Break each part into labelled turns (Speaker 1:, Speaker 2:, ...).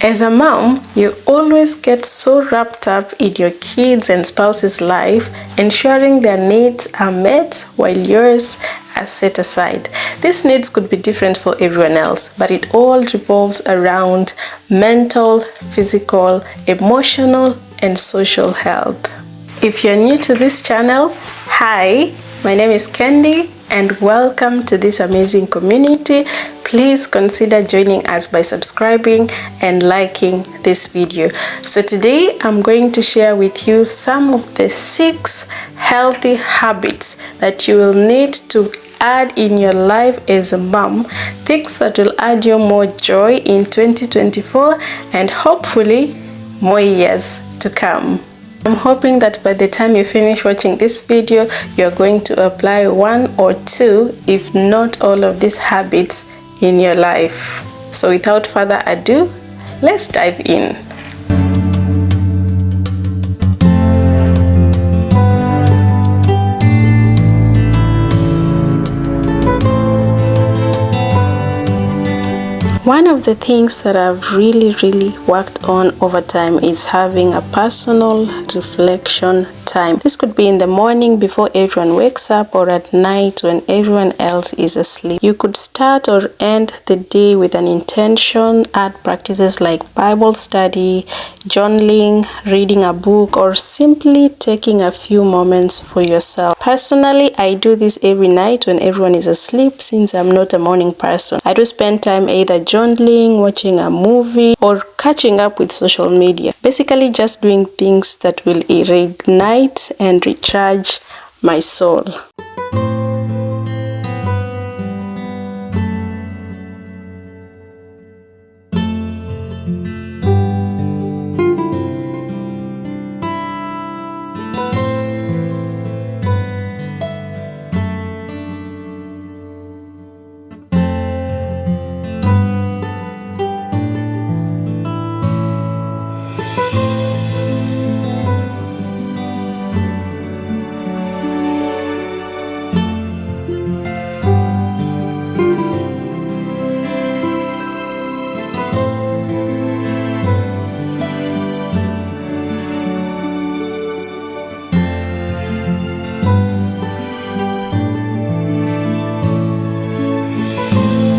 Speaker 1: As a mom, you always get so wrapped up in your kids' and spouse's life, ensuring their needs are met while yours are set aside. These needs could be different for everyone else, but it all revolves around mental, physical, emotional, and social health. If you're new to this channel, hi, my name is Candy, and welcome to this amazing community. Please consider joining us by subscribing and liking this video. So today I'm going to share with you some of the 6 healthy habits that you will need to add in your life as a mom, things that will add you more joy in 2024 and hopefully more years to come. I'm hoping that by the time you finish watching this video, you're going to apply 1 or 2, if not all of these habits in your life. So without further ado, let's dive in. One of the things that I've really worked on over time is having a personal reflection time. This could be in the morning before everyone wakes up, or at night when everyone else is asleep. You could start or end the day with an intention, add practices like Bible study, journaling, reading a book, or simply taking a few moments for yourself. Personally, I do this every night when everyone is asleep, since I'm not a morning person. I do spend time either journaling, watching a movie, or catching up with social media. Basically just doing things that will reignite and recharge my soul.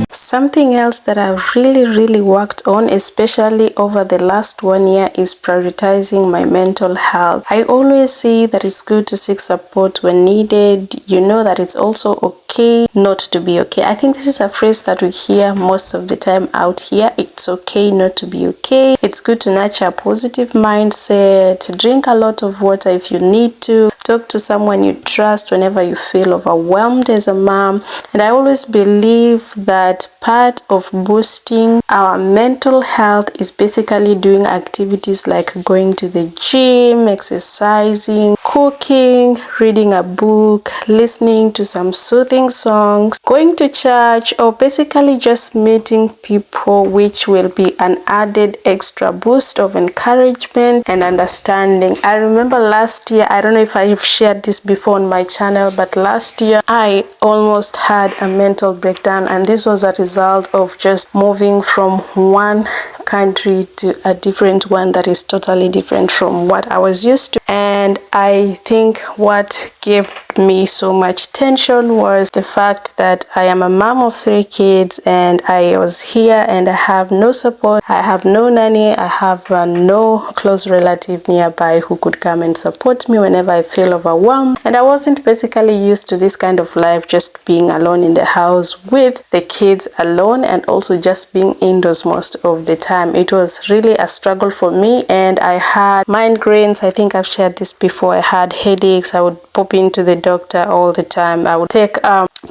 Speaker 1: Something else that I've really worked on, especially over the last 1 year, is prioritizing my mental health. I always say that it's good to seek support when needed. You know that it's also okay not to be okay. I think this is a phrase that we hear most of the time out here. It's okay not to be okay. It's good to nurture a positive mindset. Drink a lot of water if you need to. Talk to someone you trust whenever you feel overwhelmed as a mom. And I always believe that part of boosting our mental health is basically doing activities like going to the gym, exercising, cooking, reading a book, listening to some soothing songs, going to church, or basically just meeting people, which will be an added extra boost of encouragement and understanding. I remember last year, I don't know if I've shared this before on my channel, but last year I almost had a mental breakdown, and this was a result of just moving from one country to a different one that is totally different from what I was used to. And I think what gave me so much tension was the fact that I am a mom of 3 kids, and I was here and I have no support. I have no nanny. I have no close relative nearby who could come and support me whenever I feel overwhelmed. And I wasn't basically used to this kind of life, just being alone in the house with the kids alone, and also just being indoors most of the time. It was really a struggle for me, and I had migraines. I think I've shared this before. I had headaches. I would pop into the doctor all the time. I would take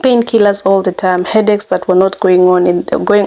Speaker 1: painkillers all the time. Headaches that were not going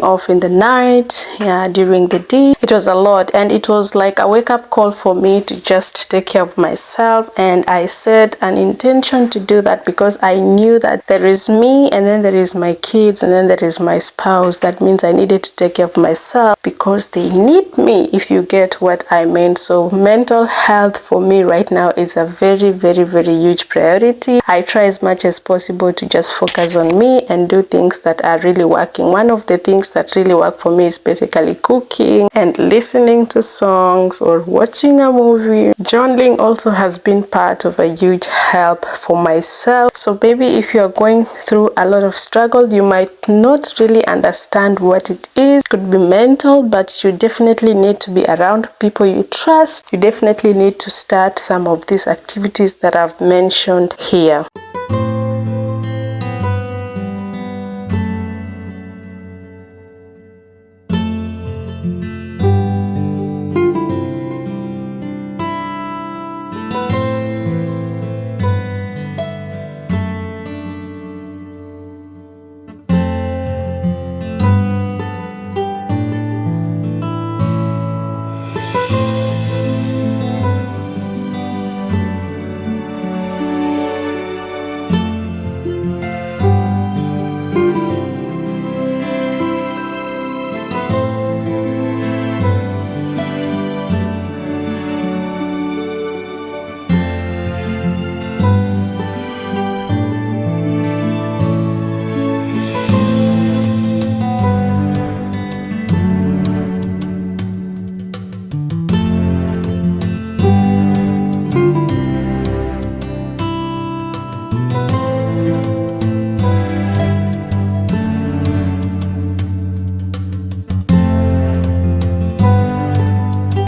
Speaker 1: off in the night, during the day. It was a lot, and it was like a wake-up call for me to just take care of myself. And I set an intention to do that because I knew that there is me, and then there is my kids, and then there is my spouse. That means I needed to take care of myself because they need me, if you get what I mean. So mental health for me right now is a very huge priority. I try as much as possible to just focus focus on me and do things that are really working. One of the things that really work for me is basically cooking and listening to songs or watching a movie. Journaling also has been part of a huge help for myself. So maybe if you're going through a lot of struggle, you might not really understand what it is. It could be mental, but you definitely need to be around people you trust. You definitely need to start some of these activities that I've mentioned here.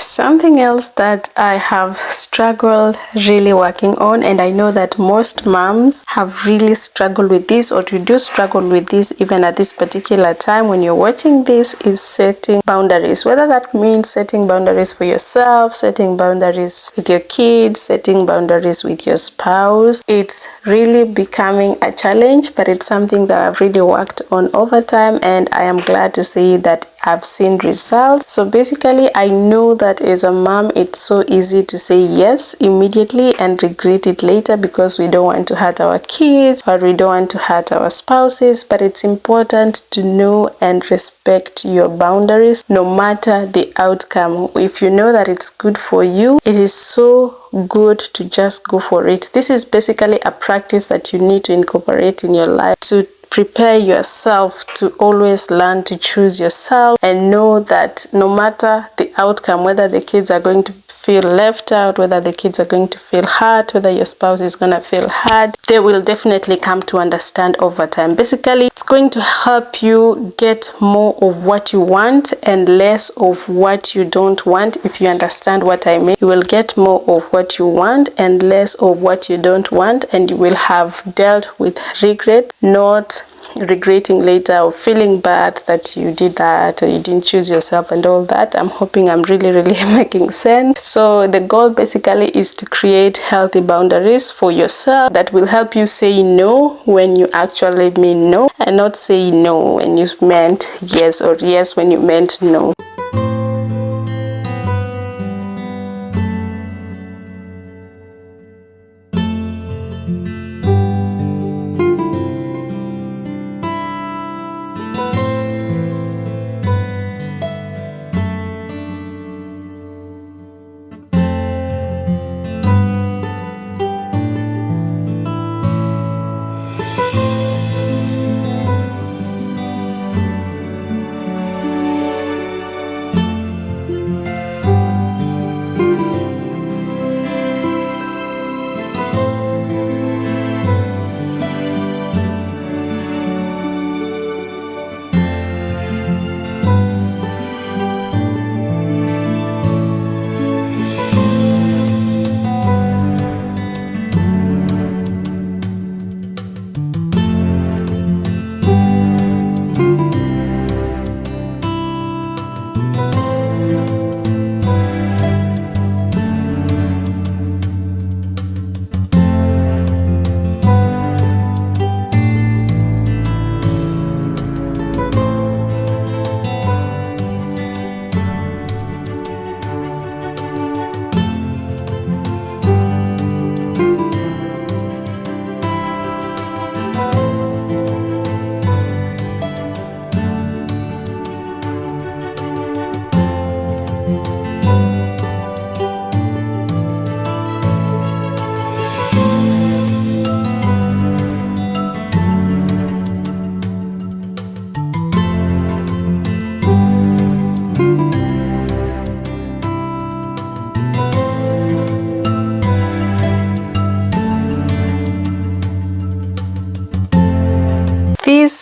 Speaker 1: Something else that I have struggled really working on, and I know that most moms have really struggled with this, or you do struggle with this even at this particular time when you're watching this, is setting boundaries. Whether that means setting boundaries for yourself, setting boundaries with your kids, setting boundaries with your spouse. It's really becoming a challenge, but it's something that I've really worked on over time, and I am glad to say that I've seen results. So basically, I know that as a mom, it's so easy to say yes immediately and regret it later because we don't want to hurt our kids or we don't want to hurt our spouses. But it's important to know and respect your boundaries no matter the outcome. If you know that it's good for you, it is so good to just go for it. This is basically a practice that you need to incorporate in your life to prepare yourself to always learn to choose yourself and know that no matter the outcome, whether the kids are going to feel left out, whether the kids are going to feel hurt, whether your spouse is going to feel hurt, they will definitely come to understand over time. Basically, it's going to help you get more of what you want and less of what you don't want. If you understand what I mean, you will get more of what you want and less of what you don't want, and you will have dealt with regret, not regretting later or feeling bad that you did that or you didn't choose yourself and all that. I'm hoping I'm really making sense. So the goal basically is to create healthy boundaries for yourself that will help you say no when you actually mean no, and not say no when you meant yes, or yes when you meant no.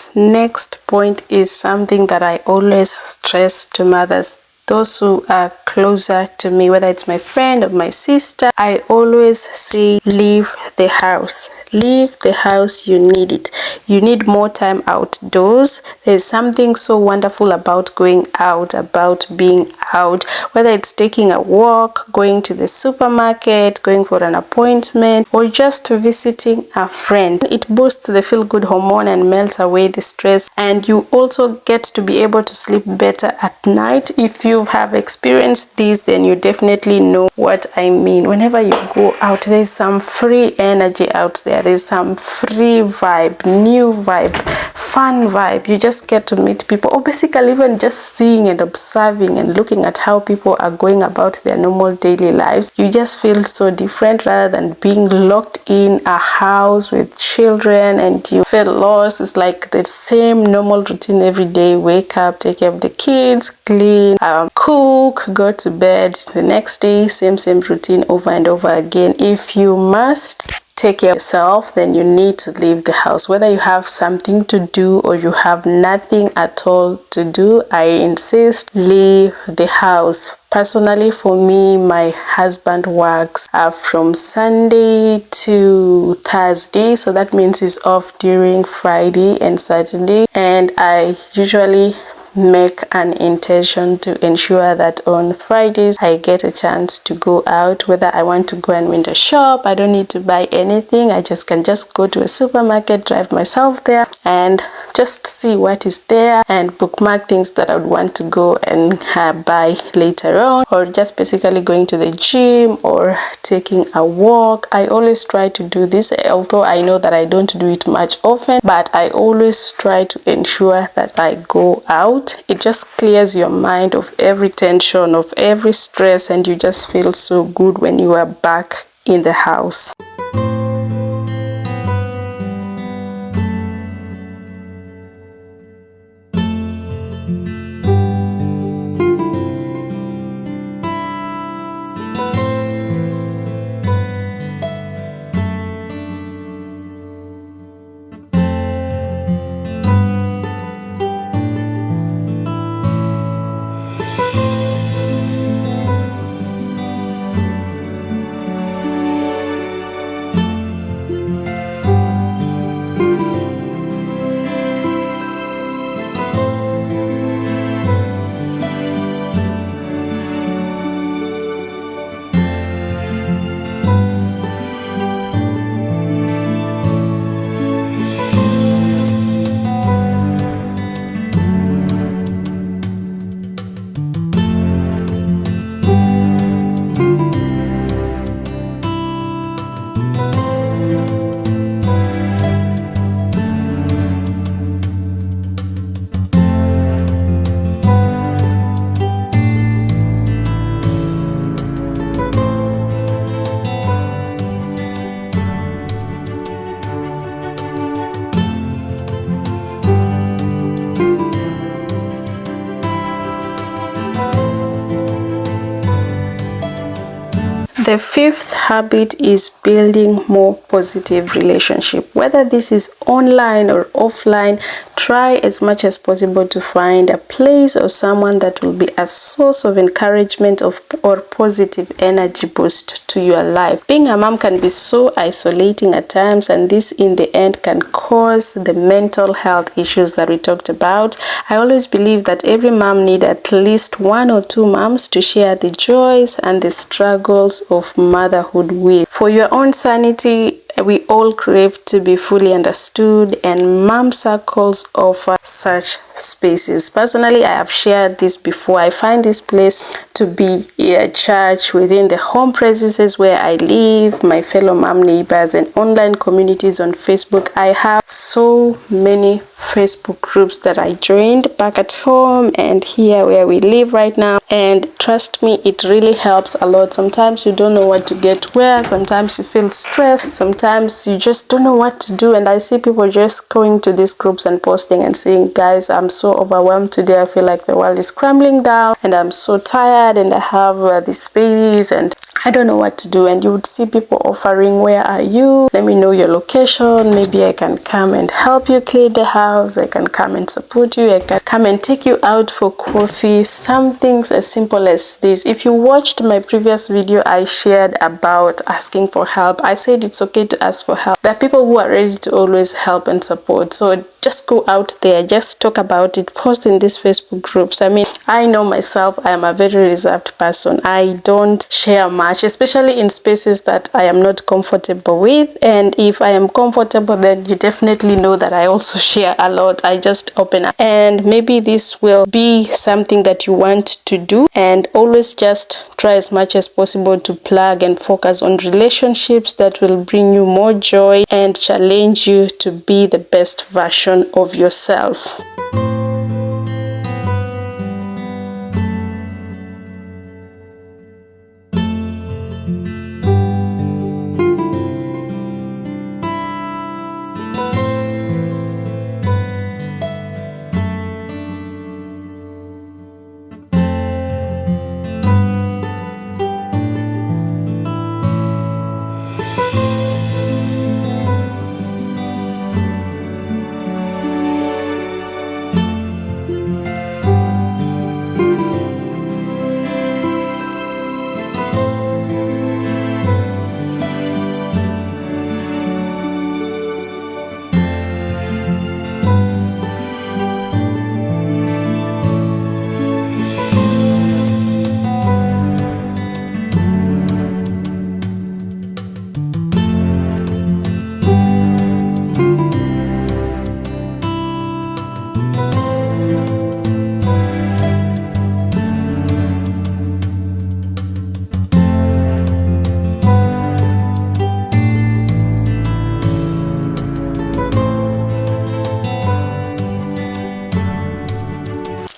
Speaker 1: this next point is something that I always stress to mothers, those who are closer to me, whether it's my friend or my sister. I always say, leave the house. Leave the house. You need it. You need more time outdoors. There's something so wonderful about going out, about being out, whether it's taking a walk, going to the supermarket, going for an appointment, or just visiting a friend. It boosts the feel-good hormone and melts away the stress, and you also get to be able to sleep better at night. If you have experienced this, then you definitely know what I mean. Whenever you go out, there's some free energy out there. There's some free vibe, new vibe, fun vibe. You just get to meet people, or basically even just seeing and observing and looking at how people are going about their normal daily lives. You just feel so different rather than being locked in a house with children and you feel lost. It's like the same normal routine every day. Wake up, take care of the kids, clean, cook, go to bed. The next day, same routine over and over again. If you must take care of yourself, then you need to leave the house. Whether you have something to do or you have nothing at all to do, I insist, leave the house. Personally, for me, my husband works from Sunday to Thursday, so that means he's off during Friday and Saturday, and I usually make an intention to ensure that on Fridays I get a chance to go out. Whether I want to go and window shop, I don't need to buy anything. I can just go to a supermarket, drive myself there and just see what is there and bookmark things that I would want to go and buy later on, or just basically going to the gym or taking a walk. I always try to do this, although I know that I don't do it much often, but I always try to ensure that I go out. It just clears your mind of every tension, of every stress, and you just feel so good when you are back in the house. The fifth habit is building more positive relationship. Whether this is online or offline, try as much as possible to find a place or someone that will be a source of encouragement or positive energy boost to your life. Being a mom can be so isolating at times, and this in the end can cause the mental health issues that we talked about. I always believe that every mom needs at least 1 or 2 moms to share the joys and the struggles of motherhood with. For your own sanity, we all crave to be fully understood, and mom circles offer such spaces. Personally, I have shared this before. I find this place to be a church within the home premises where I live, my fellow mom neighbors, and online communities on Facebook. I have so many Facebook groups that I joined back at home and here where we live right now, and trust me, it really helps a lot. Sometimes you don't know what to get where, sometimes you feel stressed, sometimes you just don't know what to do, and I see people just going to these groups and posting and saying, guys, I'm so overwhelmed today, I feel like the world is crumbling down and I'm so tired and I have these babies and I don't know what to do, and you would see people offering, where are you? Let me know your location. Maybe I can come and help you clean the house. I can come and support you. I can come and take you out for coffee. Some things as simple as this. If you watched my previous video, I shared about asking for help. I said it's okay to ask for help. There are people who are ready to always help and support. So just go out there, just talk about it, post in these Facebook groups. I mean, I know myself, I am a very reserved person. I don't share much, especially in spaces that I am not comfortable with. And if I am comfortable, then you definitely know that I also share a lot. I just open up. And maybe this will be something that you want to do, and always just try as much as possible to plug and focus on relationships that will bring you more joy and challenge you to be the best version of yourself.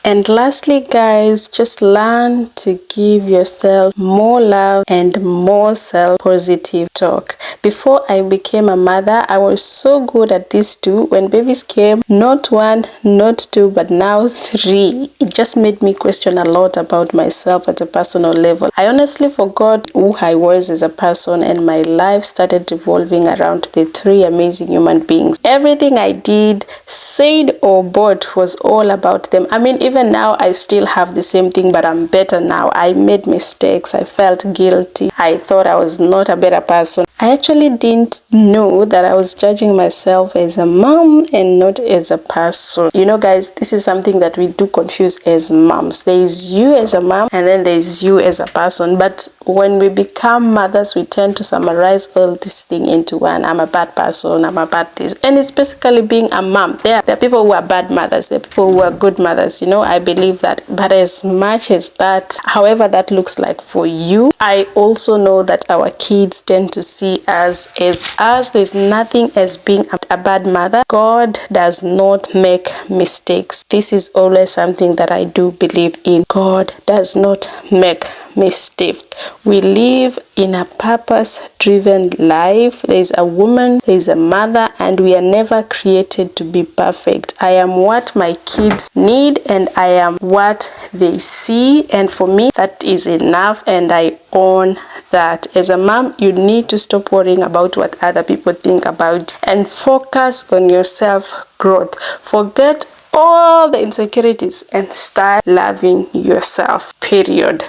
Speaker 1: And lastly, guys, just learn to give yourself more love and more self-positive talk. Before I became a mother, I was so good at this too. When babies came, not one, not two, but now 3. It just made me question a lot about myself at a personal level. I honestly forgot who I was as a person, and my life started revolving around the 3 amazing human beings. Everything I did, said, or bought was all about them. I mean, even now I still have the same thing, but I'm better now. I made mistakes. I felt guilty. I thought I was not a better person. I actually didn't know that I was judging myself as a mom and not as a person. You know, guys, this is something that we do confuse as moms. There is you as a mom, and then there is you as a person. But when we become mothers, we tend to summarize all this thing into one. I'm a bad person, I'm a bad this. And it's basically being a mom. There are people who are bad mothers, there are people who are good mothers. You know, I believe that. But as much as that, however that looks like for you, I also know that our kids tend to see us as us. There's nothing as being a bad mother. God does not make mistakes. This is always something that I do believe in. God does not make mistakes. We live in a purpose-driven life. There's a woman, there's a mother, and we are never created to be perfect. I am what my kids need, and I am what they see, and for me that is enough, and I own that. As a mom, you need to stop worrying about what other people think about and focus on your self-growth. Forget all the insecurities and start loving yourself, period.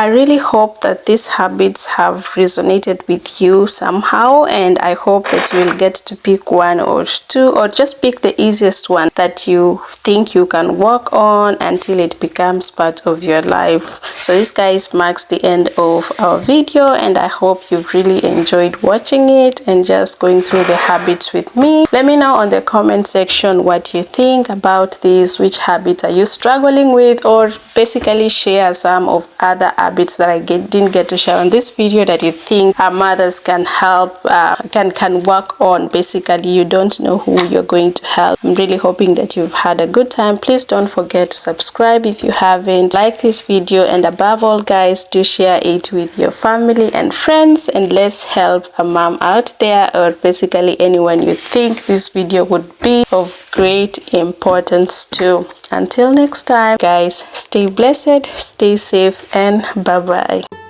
Speaker 1: I really hope that these habits have resonated with you somehow, and I hope that you will get to pick one or two, or just pick the easiest one that you think you can work on until it becomes part of your life. So this, guys, marks the end of our video, and I hope you've really enjoyed watching it and just going through the habits with me. Let me know on the comment section what you think about these. Which habits are you struggling with, or basically share some of other habits that I didn't get to share on this video that you think our mothers can help, can work on. Basically, you don't know who you're going to help. I'm really hoping that you've had a good time. Please don't forget to subscribe if you haven't. Like this video, and above all, guys, do share it with your family and friends, and let's help a mom out there, or basically anyone you think this video would be of great importance to. Until next time, guys, stay blessed, stay safe, and bye bye.